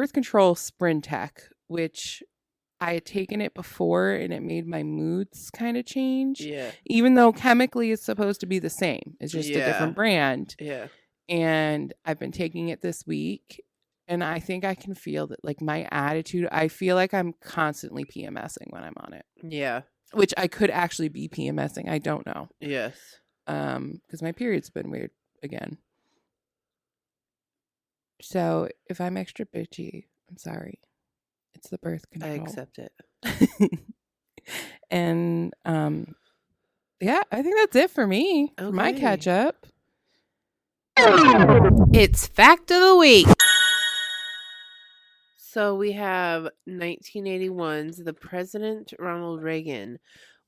birth control Sprintec, which I had taken it before and it made my moods kind of change. Yeah. Even though chemically it's supposed to be the same. It's just a Yeah. different brand. Yeah. And I've been taking it this week. And I think I can feel that, like, my attitude, I feel like I'm constantly PMSing when I'm on it. Yeah. Which I could actually be PMSing. I don't know. Yes. Because my period's been weird again. So if I'm extra bitchy, I'm sorry. It's the birth control. I accept it. And yeah, I think that's it for me. Okay. For my catch up. It's Fact of the Week. So we have 1981's the President Ronald Reagan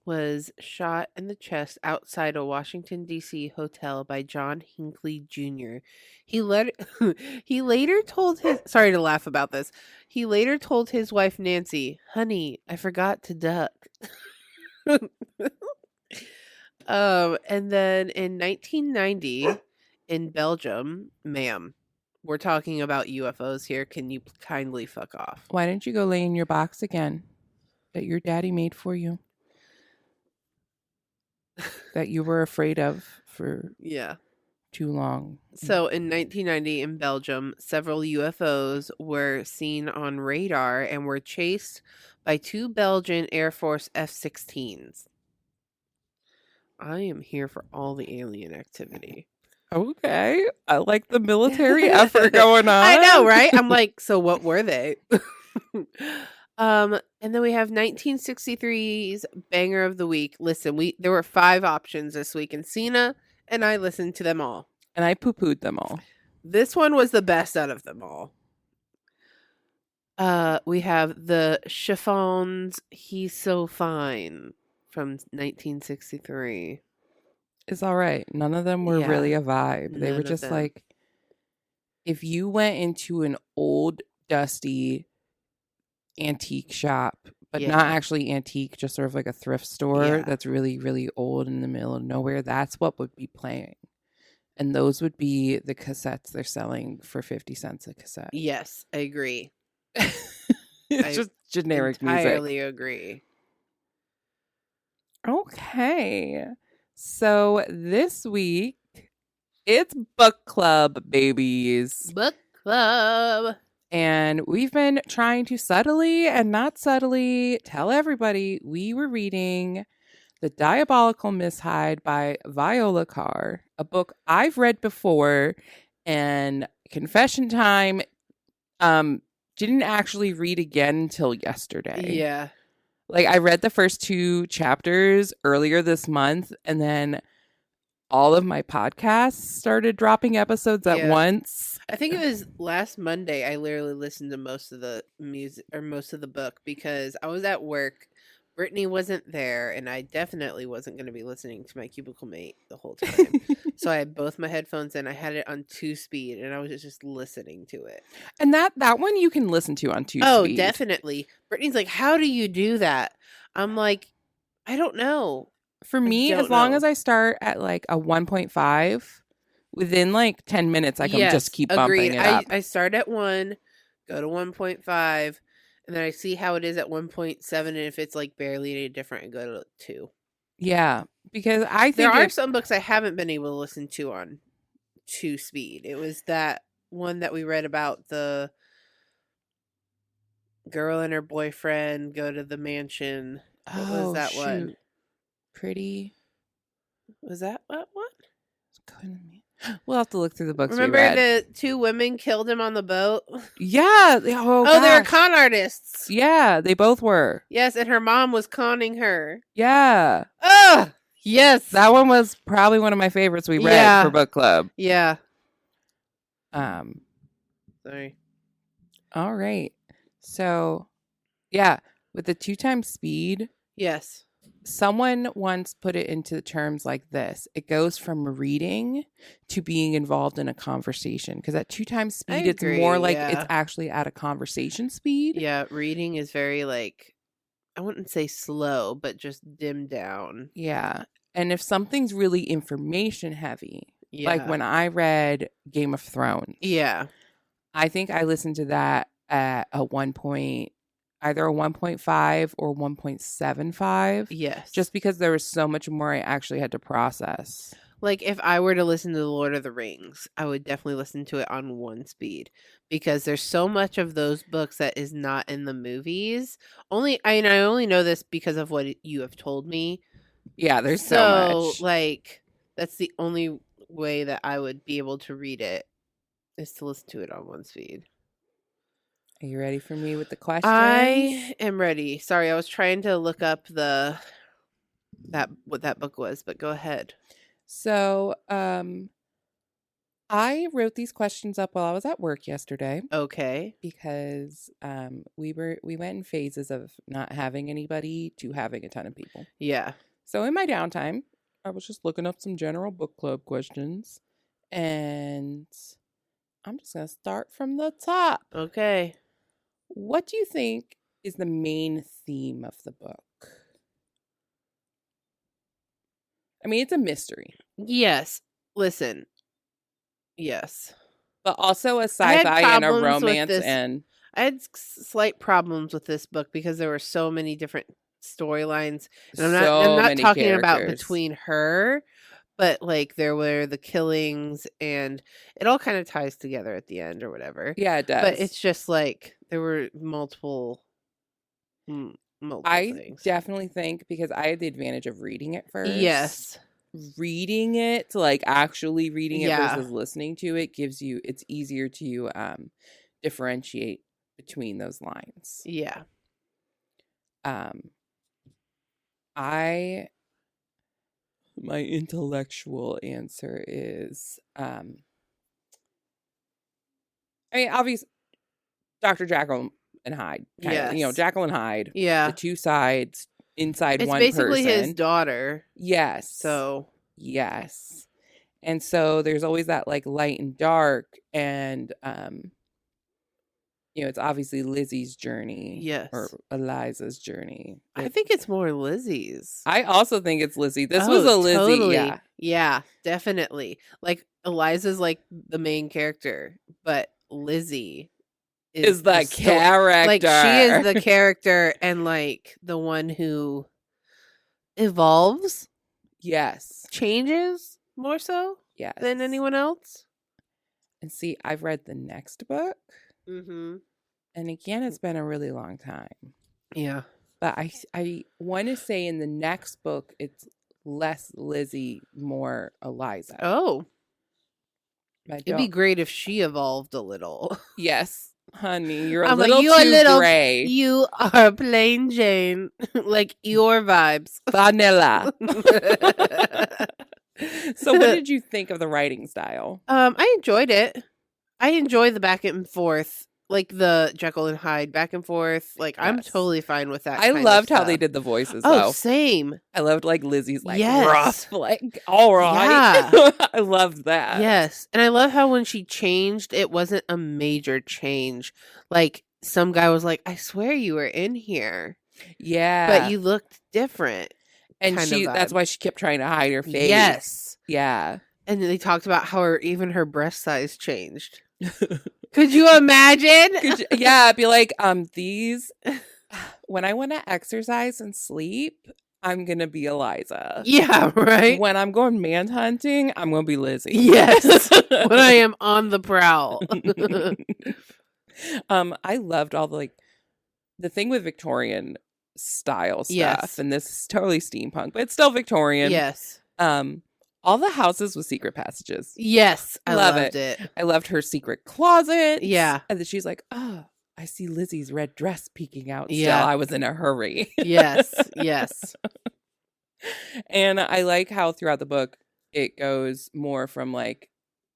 was shot in the chest outside a Washington, D.C. hotel by John Hinckley Jr. He later told his... Sorry to laugh about this. He later told his wife, Nancy, "Honey, I forgot to duck." And then in 1990, in Belgium, ma'am, we're talking about UFOs here. Can you kindly fuck off? Why didn't you go lay in your box again that your daddy made for you? That you were afraid of for too long. So in 1990 in Belgium, several UFOs were seen on radar and were chased by 2 Belgian Air Force F-16s. I am here for all the alien activity. Okay. I like the military effort going on. I know, right? I'm like, so what were they? And then we have 1963's Banger of the Week. Listen, there were 5 options this week, and Cena and I listened to them all. And I poo-pooed them all. This one was the best out of them all. We have the Chiffons, He's So Fine from 1963. It's all right. None of them were really a vibe. They were just like, if you went into an old, dusty antique shop, but not actually antique, just sort of like a thrift store that's really, really old in the middle of nowhere, that's what would be playing. And those would be the cassettes they're selling for 50 cents a cassette. Yes, I agree. It's just generic music. I entirely agree. Okay. So this week, it's book club, babies. Book club. And we've been trying to subtly and not subtly tell everybody we were reading The Diabolical Miss Hyde by Viola Carr, a book I've read before, and confession time, didn't actually read again until yesterday. Yeah. Like, I read the first 2 chapters earlier this month, and then all of my podcasts started dropping episodes at once. I think it was last Monday I literally listened to most of the music or most of the book because I was at work. Brittany wasn't there, and I definitely wasn't going to be listening to my cubicle mate the whole time. So I had both my headphones in. I had it on 2 speed, and I was just listening to it. And that one you can listen to on 2 speed. Oh, definitely. Brittany's like, "How do you do that?" I'm like, "I don't know." For me, as long as I start at like a 1.5, within like 10 minutes, I can just keep bumping it up. I start at 1, go to 1.5, and then I see how it is at 1.7, and if it's like barely any different, I go to 2. Yeah, because I think there are some books I haven't been able to listen to on 2 speed. It was that one that we read about the girl and her boyfriend go to the mansion. What was that one? Pretty. Was that what one? We'll have to look through the books. Remember the 2 women killed him on the boat? Yeah. Oh, they were con artists. Yeah, they both were. Yes, and her mom was conning her. Yeah. Ugh. Yes. That one was probably one of my favorites we read for book club. Yeah. Sorry. All right. So, yeah, with the 2 times speed. Yes. Someone once put it into terms like this. It goes from reading to being involved in a conversation. Because at 2 times speed, it's more like it's actually at a conversation speed. Yeah, reading is very like, I wouldn't say slow, but just dimmed down. Yeah. And if something's really information heavy, like when I read Game of Thrones. Yeah. I think I listened to that at a 1 point, either a 1.5 or 1.75. Yes. Just because there was so much more I actually had to process. Like, if I were to listen to The Lord of the Rings, I would definitely listen to it on 1 speed, because there's so much of those books that is not in the movies. I only know this because of what you have told me. Yeah, there's so much. Like, that's the only way that I would be able to read it, is to listen to it on 1 speed. Are you ready for me with the questions? I am ready. Sorry, I was trying to look up what that book was, but go ahead. So, I wrote these questions up while I was at work yesterday. Okay. Because we went in phases of not having anybody to having a ton of people. Yeah. So in my downtime, I was just looking up some general book club questions, and I'm just going to start from the top. Okay. What do you think is the main theme of the book? I mean, it's a mystery. Yes. Listen. Yes. But also a sci-fi and a romance. And I had slight problems with this book because there were so many different storylines. And I'm not talking characters. About between her, but like there were the killings, and it all kind of ties together at the end or whatever. Yeah, it does. But it's just like there were multiple I things. Definitely think, because I had the advantage of reading it first. Yes. Reading it, like actually reading it versus listening to it, it's easier to differentiate between those lines. Yeah. My intellectual answer is I mean, obviously Dr. Jekyll and Hyde. Jekyll and Hyde. Yeah. The two sides inside one person. It's basically his daughter. Yes. So. Yes. And so there's always that like light and dark, and it's obviously Lizzie's journey. Yes. Or Eliza's journey. I think it's more Lizzie's. I also think it's Lizzie. This was a Lizzie. Totally. Yeah. Yeah, definitely. Like Eliza's like the main character, but Lizzie is the character. Like, she is the character, and like the one who evolves. Yes. Changes more so. Yes. Than anyone else. And see, I've read the next book. Mm-hmm. And again, it's been a really long time. Yeah. But I want to say in the next book, it's less Lizzie, more Eliza. Oh. It'd be great if she evolved a little. Yes. Honey, you're a little too gray. You are plain Jane. Like your vibes. Vanilla. So what did you think of the writing style? I enjoyed it. I enjoy the back and forth, like the Jekyll and Hyde back and forth. Like, yes. I'm totally fine with that. I loved how they did the voices, though. Oh, same. I loved like Lizzie's like rough, like all right. Yeah. I loved that. Yes. And I love how when she changed, it wasn't a major change. Like, some guy was like, I swear you were in here. Yeah. But you looked different. And that's why she kept trying to hide her face. Yes. Yeah. And they talked about how even her breast size changed. Could you imagine? Yeah, be like, these when I want to exercise and sleep, I'm gonna be Eliza. Yeah, right. When I'm going manhunting, I'm gonna be Lizzie. Yes. When I am on the prowl. I loved all the thing with Victorian style stuff. Yes. And this is totally steampunk, but it's still Victorian. Yes. All the houses with secret passages. Yes. I loved it. I loved her secret closet. Yeah. And then she's like, oh, I see Lizzie's red dress peeking out. Yeah. Still, I was in a hurry. Yes. Yes. And I like how throughout the book, it goes more from like,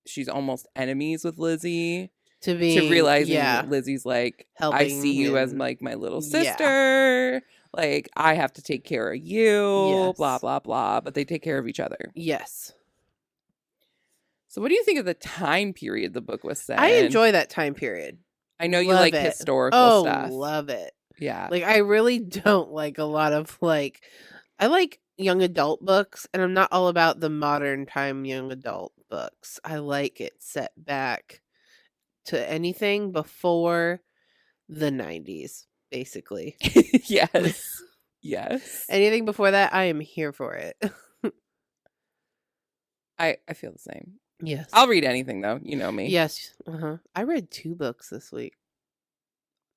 she's almost enemies with Lizzie. To realizing Lizzie's like, helping I see you as like my little sister. Yeah. Like, I have to take care of you, blah, blah, blah. But they take care of each other. Yes. So what do you think of the time period the book was set? I enjoy that time period. I know you like historical stuff. Oh, love it. Yeah. Like, I really don't like a lot of like, I like young adult books, and I'm not all about the modern time young adult books. I like it set back to anything before the 90s, basically. Yes. Yes. Anything before that, I am here for it. I feel the same. Yes. I'll read anything, though. You know me. Yes. I read 2 books this week.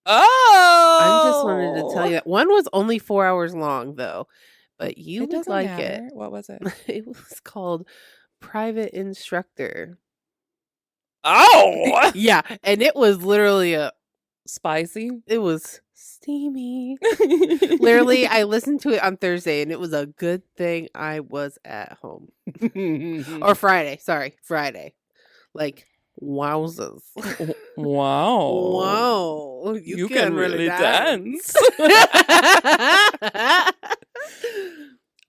Oh! I just wanted to tell you that. One was only 4 hours long, though. But you would like matter. it. What was it? It was called Private Instructor. Oh! Yeah. And it was literally spicy. It was steamy. Literally, I listened to it on Thursday, and it was a good thing I was at home. Or Friday. Sorry, Friday. Like, wowzers. Wow. Wow. You can really dance.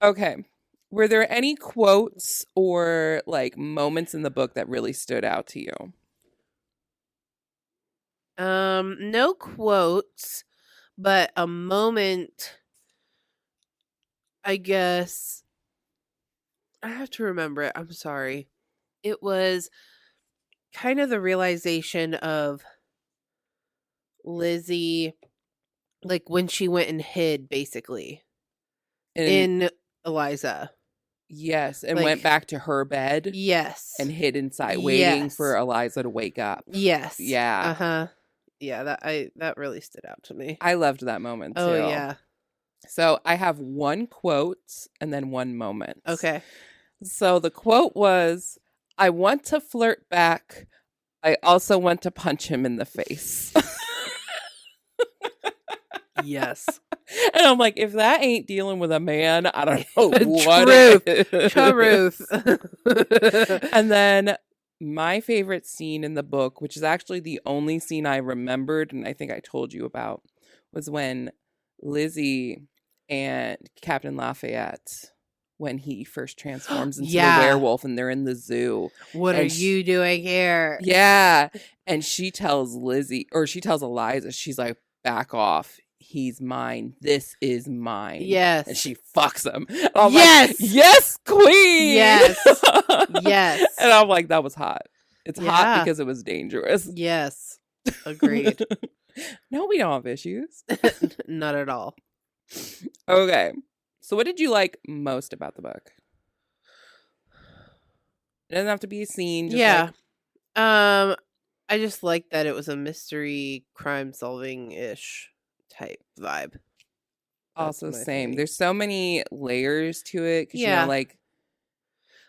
Okay. Were there any quotes or like moments in the book that really stood out to you? No quotes, but a moment, I guess. I have to remember it. I'm sorry. It was kind of the realization of Lizzie, like when she went and hid, basically, in Eliza. Yes, and went back to her bed. Yes. And hid inside, waiting for Eliza to wake up. Yes. Yeah. Uh-huh. Yeah, that really stood out to me. I loved that moment, too. Oh, yeah. So I have one quote and then one moment. Okay. So the quote was, "I want to flirt back. I also want to punch him in the face." Yes. And I'm like, if that ain't dealing with a man, I don't know what Truth. And then my favorite scene in the book, which is actually the only scene I remembered, and I think I told you about, was when Lizzie and Captain Lafayette, when he first transforms into the werewolf and they're in the zoo. What are you doing here? Yeah. And she tells Eliza, she's like, back off. He's mine. This is mine. Yes. And she fucks him. And I'm like, yes, queen. Yes. Yes. And I'm like, that was hot. It's hot because it was dangerous. Yes. Agreed. No, we don't have issues. Not at all. Okay. So what did you like most about the book? It doesn't have to be a scene. Just I just liked that it was a mystery crime solving ish type vibe. Also, same. There's so many layers to it. Yeah. You know,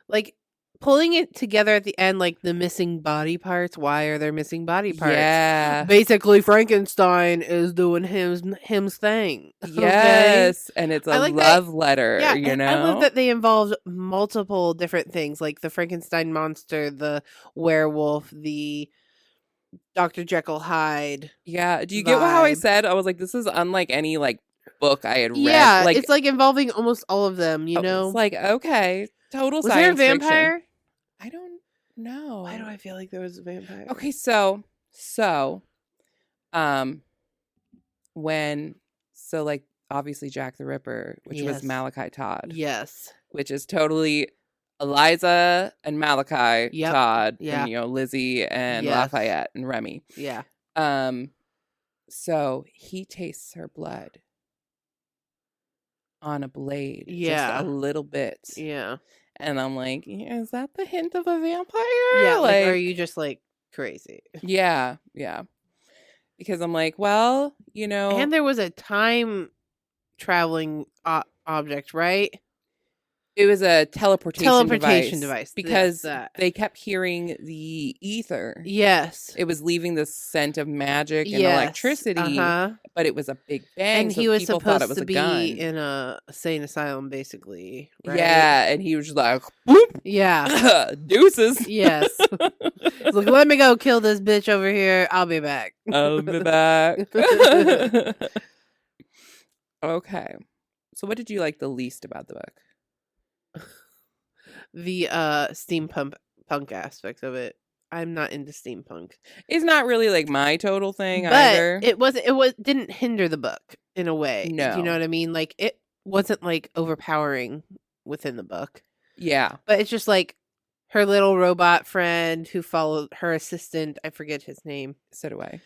like pulling it together at the end, like the missing body parts. Why are there missing body parts? Yeah. Basically, Frankenstein is doing him's thing. Yes. Okay? And it's a like love letter, yeah, you know? I love that they involved multiple different things, like the Frankenstein monster, the werewolf, the Dr. Jekyll Hyde. Yeah. Do you get how I said? I was like, this is unlike any like book I had read. Yeah, like, it's like involving almost all of them, you know? It's like, okay, total was science there a vampire? Fiction. I don't know. Why do I feel like there was a vampire? Okay, so like obviously Jack the Ripper, which was Malachi Todd. Yes. Which is totally Eliza and Malachi Todd, and Lizzie and Lafayette and Remy. Yeah. So he tastes her blood on a blade, just a little bit. Yeah. And I'm like, is that the hint of a vampire? Yeah, like, are you just like crazy? Yeah, yeah. Because I'm like, well, you know, and there was a time traveling object, right? It was a teleportation device because they kept hearing the ether. Yes. It was leaving the scent of magic and electricity, but it was a big bang. And so he was people supposed thought it was to a be gun. in a sane asylum, basically. Right? Yeah, and he was just like, whoop. Yeah. Deuces. Yes. He's like, let me go kill this bitch over here. I'll be back. I'll be back. Okay. So what did you like the least about the book? The steampunk aspect of it. I'm not into steampunk. It's not really like my total thing but either. It didn't hinder the book in a way. No. Do you know what I mean? Like it wasn't like overpowering within the book. Yeah. But it's just like her little robot friend who followed her assistant. I forget his name. So do I.